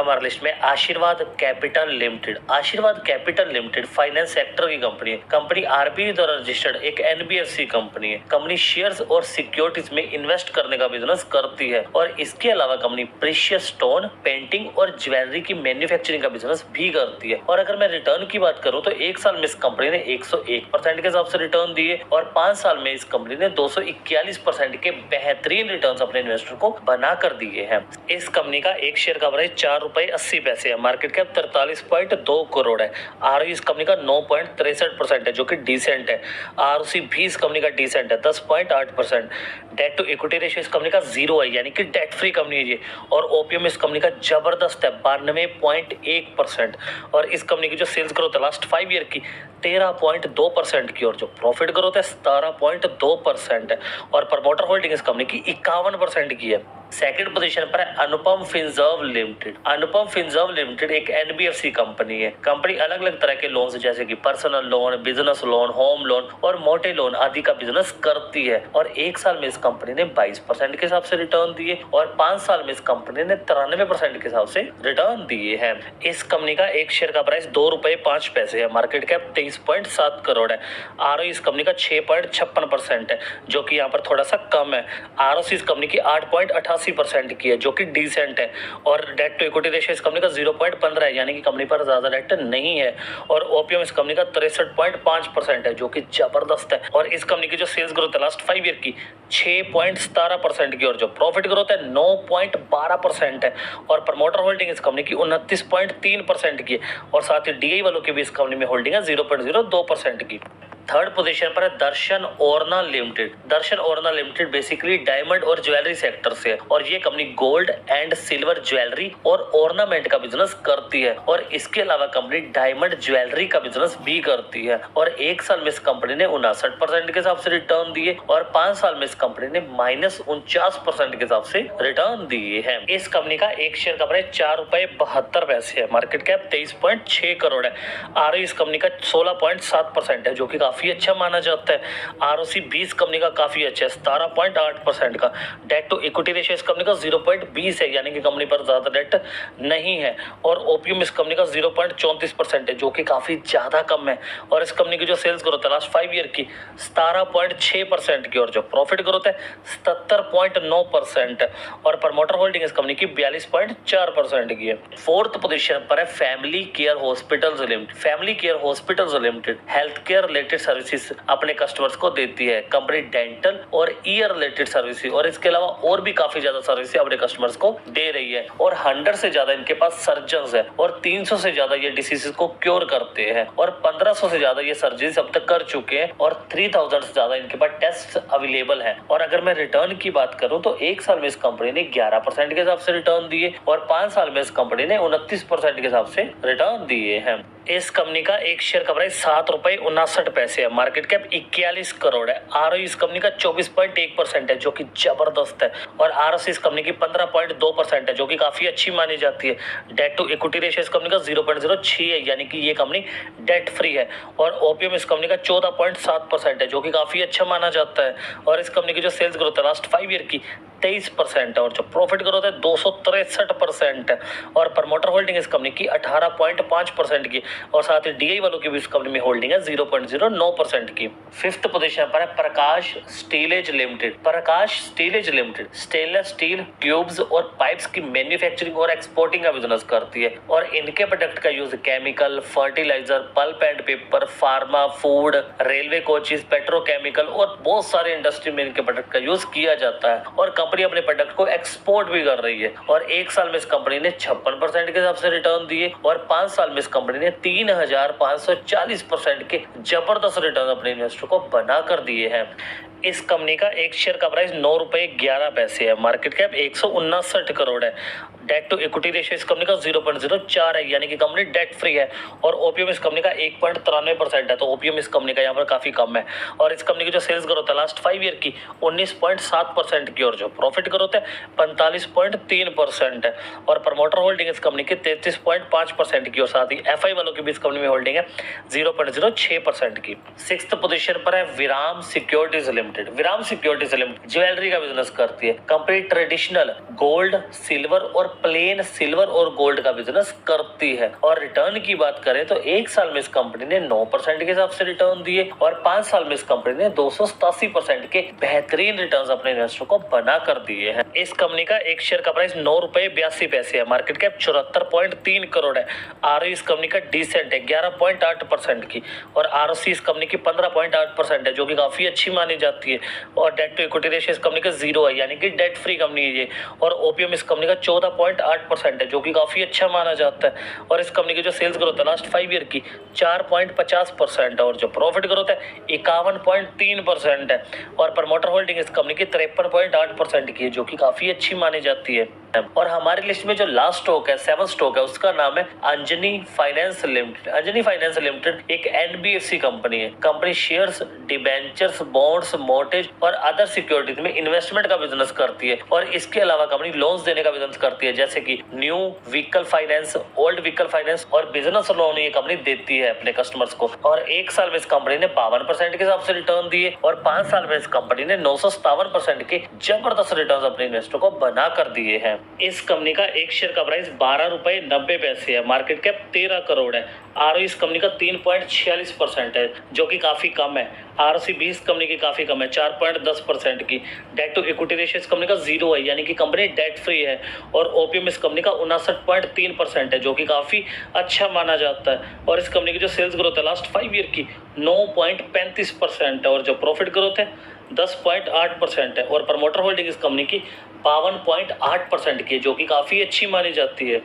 हमारे लिस्ट में आशीर्वाद कैपिटल लिमिटेड। आशीर्वाद कैपिटल लिमिटेड फाइनेंस सेक्टर की कंपनी है। कंपनी आरबीआई द्वारा रजिस्टर्ड एक एनबीएफसी कंपनी है। कंपनी शेयर्स और सिक्योरिटीज में इन्वेस्ट करने का बिजनेस करती है और इसके अलावा कंपनी प्रीशियस स्टोन, पेंटिंग और ज्वेलरी की मैन्युफैक्चरिंग का बिजनेस भी करती है। और अगर मैं रिटर्न की बात करूं तो एक साल में इस कंपनी ने 101% के हिसाब से रिटर्न दिए और 5 साल में इस कंपनी ने 241% के बेहतरीन रिटर्न्स अपने इन्वेस्टर को बना कर दिए हैं। इस कंपनी का एक शेयर का प्राइस 4 रुपए 80 पैसे है। मार्केट कैप 43.2 करोड़ है। आरओई इस कंपनी का 9.63% है जो कि डिसेंट है। आरओसी भी इस कंपनी का डिसेंट है 10.8%। डेट टू इक्विटी रेशियो इस कंपनी का 0 है यानी कि डेट फ्री कंपनी है ये। और ओपीएम इस कंपनी का जबरदस्त है 92.1%। और इस कंपनी की जो सेल्स ग्रोथ है लास्ट 5 ईयर की 13.2% की और जो प्रॉफिट ग्रोथ है 17.2% है। और प्रमोटर होल्डिंग इस कंपनी की 51% की है। सेकंड पोजीशन पर है अनुपम फिनसर्व लिमिटेड। अनुपम फिनसर्व लिमिटेड एक एनबीएफसी कंपनी है। कंपनी अलग अलग तरह के लोन्स जैसे कि personal loan, business loan, home loan और मोटे लोन आदि का बिजनेस करती है। और एक साल में इस कंपनी ने 22% के हिसाब से रिटर्न दिए और 5 साल में इस कंपनी ने 93% के हिसाब से रिटर्न दिए हैं। इस कंपनी का एक शेयर का प्राइस 2 रुपए 5 पैसे है। मार्केट कैप 23.7 करोड़ है। आरओई इस कंपनी का 6.56% है जो कि यहाँ पर थोड़ा सा कम है। आरओसी इस कंपनी की 8.88% की है जो कि डिसेंट है। और डेट टू इक्विटी रेशियो इस कंपनी का 0.15 है यानी कि कंपनी पर ज्यादा डेट नहीं है। और ओपीएम इस कंपनी का 63.5% है जो कि जबरदस्त है। और इस कंपनी की जो सेल्स ग्रोथ है लास्ट 5 ईयर की 6.17% की और जो प्रॉफिट ग्रोथ है 9.12% है। और प्रमोटर होल्डिंग इस कंपनी की 29.3% की है। और साथ ही डीआई वालों की भी इस कंपनी में होल्डिंग है 0.02% की। थर्ड पोजीशन पर है दर्शन ओरना लिमिटेड। दर्शन ओरना लिमिटेड बेसिकली डायमंड और ज्वेलरी सेक्टर से है और ये company gold and silver jewellery और ऑर्नामेंट का बिजनेस करती है। और इसके अलावा कंपनी डायमंड ज्वेलरी का बिजनेस भी करती है। और एक साल में इस कंपनी ने 59% के हिसाब से रिटर्न दिए और 5 साल में इस कंपनी ने -49% के हिसाब से रिटर्न दिए हैं। इस कंपनी का एक शेयर का प्राइस 4 रुपए 72 पैसे है। मार्केट कैप 23.6 करोड़ है। आरओई इस कंपनी का 16.7% है जो कि काफी अच्छा माना जाता है। आरओसी 20 कंपनी का काफी अच्छा है 17.8% का। डेट टू इक्विटी रेशियो इस कंपनी का 0.20 है यानी कि कंपनी पर ज्यादा डेट नहीं है। और ओपीएम इस कंपनी का 0.34% है जो कि काफी ज्यादा कम है। और इस कंपनी की जो सेल्स ग्रोथ है लास्ट 5 ईयर की 17.6% की और जो प्रॉफिट ग्रोथ है 77.9% है। और प्रमोटर होल्डिंग इस कंपनी की 42.4% की है। फोर्थ पोजीशन पर है family care hospitals limited. Family care hospitals limited health care related services अपने कस्टमर्स को देती है। कंपनी डेंटल और ईयर रिलेटेड सर्विसेज और इसके अलावा और भी काफी ज्यादा सर्विसेज अपने कस्टमर्स को दे रही है। और 100 से ज्यादा इनके पास सर्जन्स है और 300 से ज्यादा ये डिसीजेस को क्योर करते हैं और 1500 से ज्यादा ये सर्जरीज अब तक कर चुके हैं और 3000 से ज्यादा इनके पास टेस्ट अवेलेबल है। और अगर मैं रिटर्न की बात करूं तो एक साल में इस कंपनी ने 11% के हिसाब से रिटर्न दिए और 5 साल में इस कंपनी ने 29% के हिसाब से रिटर्न दिए हैं। इस कंपनी का एक शेयर का प्राइस 7 रुपए 59 पैसे है। मार्केट कैप 41 करोड़ है। आरओई इस कंपनी का 24.1% है जो कि जबरदस्त है। और आरओसी इस कंपनी की 15.2% है जो कि काफी अच्छी मानी जाती है। डेट टू इक्विटी रेशियो इस कंपनी का 0.06 है यानी कि ये कंपनी डेट फ्री है। और ओपीएम इस कंपनी का 14.7% है जो कि काफी अच्छा माना जाता है। और इस कंपनी की जो सेल्स ग्रोथ है लास्ट 5 ईयर की 23% है और जो प्रॉफिट ग्रोथ है 263% है। और प्रमोटर होल्डिंग इस कंपनी की 18.5% की और साथ ही डीआई वालों की भी इस कंपनी में होल्डिंग है 0.09% की। फिफ्थ पोजीशन पर है Prakash Steelage Limited. Prakash Steelage Limited stainless steel tubes और पाइप्स की मैन्युफैक्चरिंग और एक्सपोर्टिंग का बिजनेस करती है। और इनके प्रोडक्ट का use chemical, fertiliser, pulp and paper, pharma, food, railway coaches, petrochemical और बहुत सारे इंडस्ट्री में इनके प्रोडक्ट का यूज किया जाता है। और कंपनी अपने प्रोडक्ट को एक्सपोर्ट भी कर रही है। और एक साल में इस कंपनी ने 56% के हिसाब से रिटर्न दिए और 5 साल में इस कंपनी ने 3540% के जबरदस्त रिटर्न अपने इन्वेस्टर को बना कर दिए हैं। इस कंपनी का एक शेयर का प्राइस 9 रुपए 11 पैसे है। मार्केट कैप 159 करोड़ है। डेट टू इक्विटी रेशियो इस कंपनी का 0.04 है यानी कि कंपनी डेट फ्री है। और ओपीएम इस कंपनी का 1.93% है तो ओपीएम इस कंपनी का यहाँ पर काफी कम है। और इस कंपनी की जो सेल्स ग्रोथ है लास्ट 5 ईयर की 19.7% की और जो प्रॉफिट ग्रोथ है 45.3% है। और प्रमोटर होल्डिंग इस कंपनी की 33.5% की और साथ ही एफआई वालों की भी इस कंपनी में होल्डिंग है 0.06% की। सिक्स्थ पोजीशन पर है विराम सिक्योरिटीज लिमिटेड। लिमिटेड, विराम सिक्योरिटीज लिमिटेड ज्वेलरी का बिजनेस करती है। कंपनी ट्रेडिशनल गोल्ड, सिल्वर और प्लेन सिल्वर और गोल्ड का बिजनेस करती है। और रिटर्न की बात करें तो एक साल में इस कंपनी ने 9% के हिसाब से रिटर्न दिए और 5 साल में इस कंपनी ने 287% के बेहतरीन रिटर्न्स अपने इन्वेस्टर को बना कर दिए हैं। इस कंपनी का एक शेयर का प्राइस 9 रुपए 82 पैसे है। मार्केट कैप 74.3 करोड़ है। आरओई इस कंपनी का डिसेंट है 11.8% की और आरओसी इस कंपनी की 15.8% है, जो कि काफी अच्छी मानी जाती है। और डेट टू इक्विटी रेशियो इस कंपनी का 0 है, यानी कि डेट फ्री कंपनी है ये। और ओपीएम इस कंपनी का 14.8% है, जो कि काफी अच्छा माना जाता है। और इस कंपनी की जो सेल्स ग्रोथ है लास्ट 5 ईयर की 4.50% है और जो प्रॉफिट ग्रोथ है 51.3% है। और प्रमोटर होल्डिंग इस कंपनी की 53.8% की है, जो कि काफी अच्छी मानी जाती है। और हमारी लिस्ट में जो लास्ट स्टॉक है, 7th स्टॉक है, उसका नाम है Anjani finance limited. Anjani finance limited एक एनबीएफसी कंपनी है। Company shares, debentures, bonds, mortgage और अदर सिक्योरिटीज में इन्वेस्टमेंट का बिजनेस करती है। और इसके अलावा कंपनी लोन्स देने का बिजनेस करती है, जैसे कि new vehicle finance, old vehicle finance और बिजनेस लोन ये कंपनी देती है अपने कस्टमर्स को। और एक साल में इस कंपनी ने 52% के हिसाब से रिटर्न दिए और 5 साल में इस कंपनी ने 957% के जबरदस्त रिटर्न अपने इन्वेस्टर को बना कर दिए हैं। इस कंपनी का एक शेयर का प्राइस 12 रुपए 90 पैसे है। मार्केट कैप 13 करोड़ है। आरओई इस कंपनी का 3.46% है, जो कि काफी कम है। आरओसी भी इस कंपनी की काफी कम है 4.10% की। डेट टू इक्विटी रेशियो इस कंपनी का 0 है, यानी कि कंपनी डेट फ्री है। और ओपीएम इस कंपनी का 59.3% है, जो कि काफी अच्छा माना जाता है। और इस कंपनी की जो सेल्स ग्रोथ है लास्ट 5 ईयर की 9.35% है और जो प्रॉफिट ग्रोथ है 10.8% है। और प्रमोटर होल्डिंग इस कंपनी की 52.8% की है, जो कि काफी अच्छी मानी जाती है।